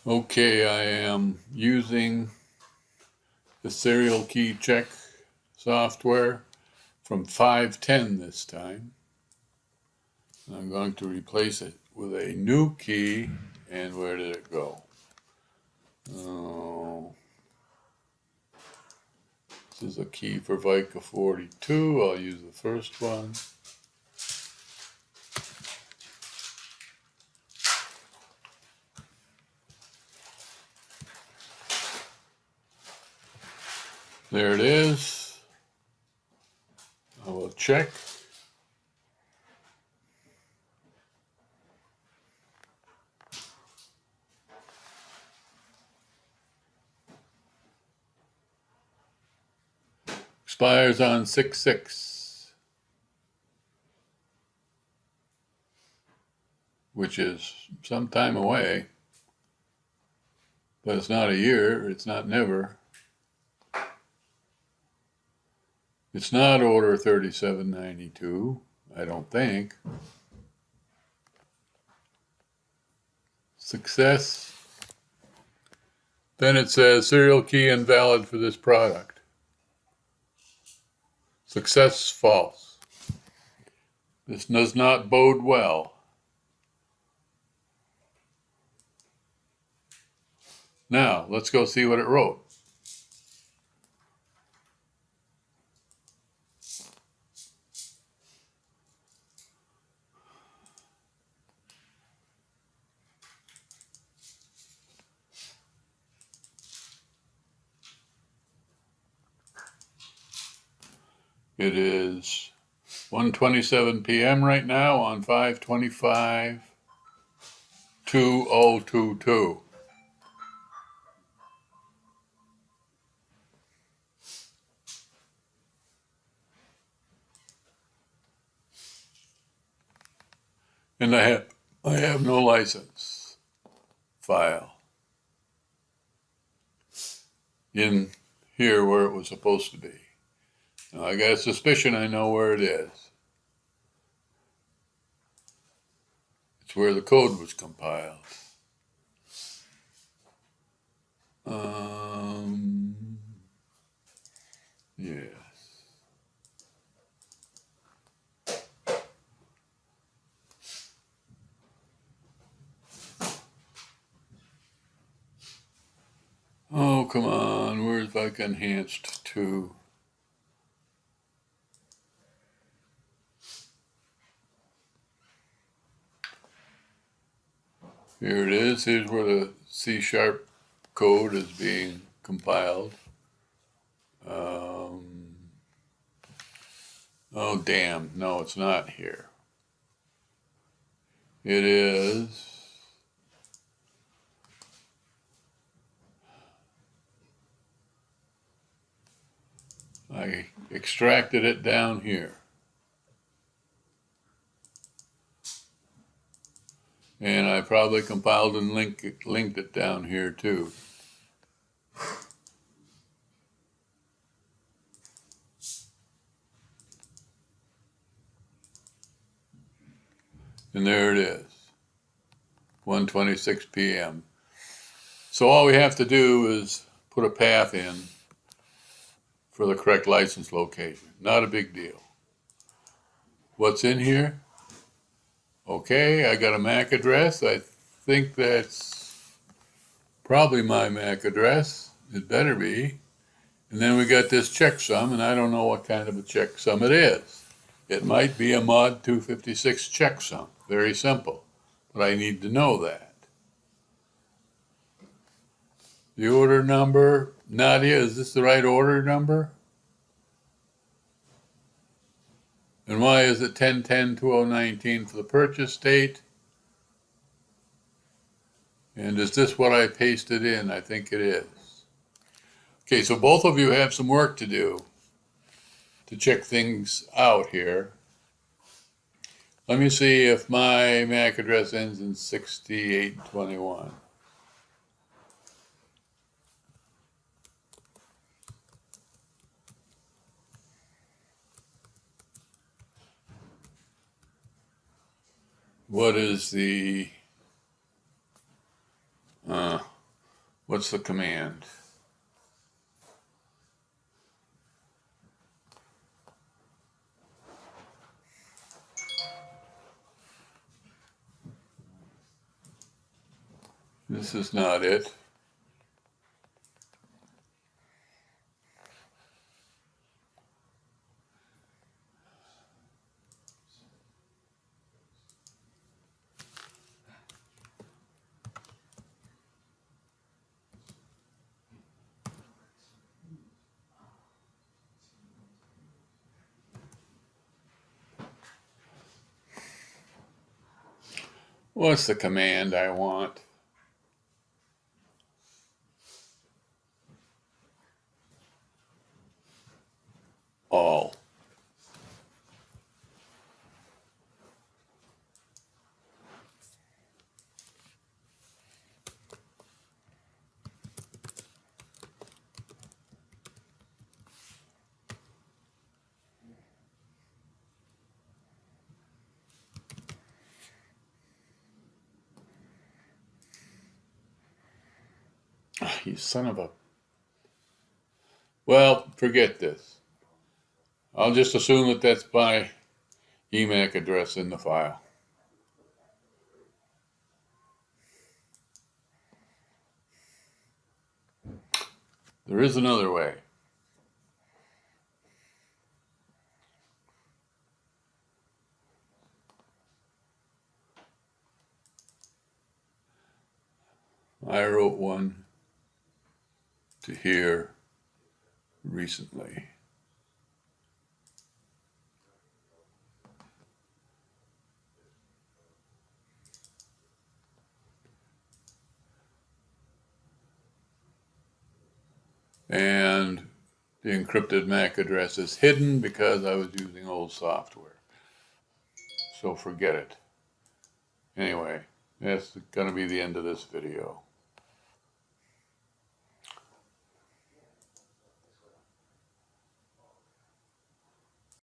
Okay, I am using the Serialkeycheck software from 5.10 this time. I'm going to replace it with a new key. And where did it go? Oh, this is a key for Vica 42. I'll use the first one. There it is. I will check. Expires on 6/6, which is some time away, but it's not a year, it's not never. It's not order 3792, I don't think. Success. Then it says serial key invalid for this product. Success false. This does not bode well. Now, let's go see what it wrote. It is 1:27 p.m. right now on 5/25/2022. And I have no license file in here where it was supposed to be. Now, I got a suspicion I know where it is. It's where the code was compiled. Yes. Oh, come on. Where's Vica Enhanced 2? Here it is. Here's where the C# code is being compiled. Oh, damn. No, it's not here. It is. I extracted it down here. And I probably compiled and linked it down here too. And there it is, 1:26 p.m. So all we have to do is put a path in for the correct license location. Not a big deal. What's in here? Okay, I got a MAC address. I think that's probably my MAC address. It better be. And then we got this checksum, and I don't know what kind of a checksum it is. It might be a mod 256 checksum. Very simple. But I need to know that. The order number, Nadia, is this the right order number? And why is it 10/10/2019 for the purchase date? And is this what I pasted in? I think it is. Okay, so both of you have some work to do to check things out here. Let me see if my MAC address ends in 6821. What is the What's the command? This is not it. What's the command I want? All. You son of a... Well, forget this. I'll just assume that that's my email address in the file. There is another way. I wrote one to here recently. And the encrypted MAC address is hidden because I was using old software. So forget it. Anyway, that's going to be the end of this video.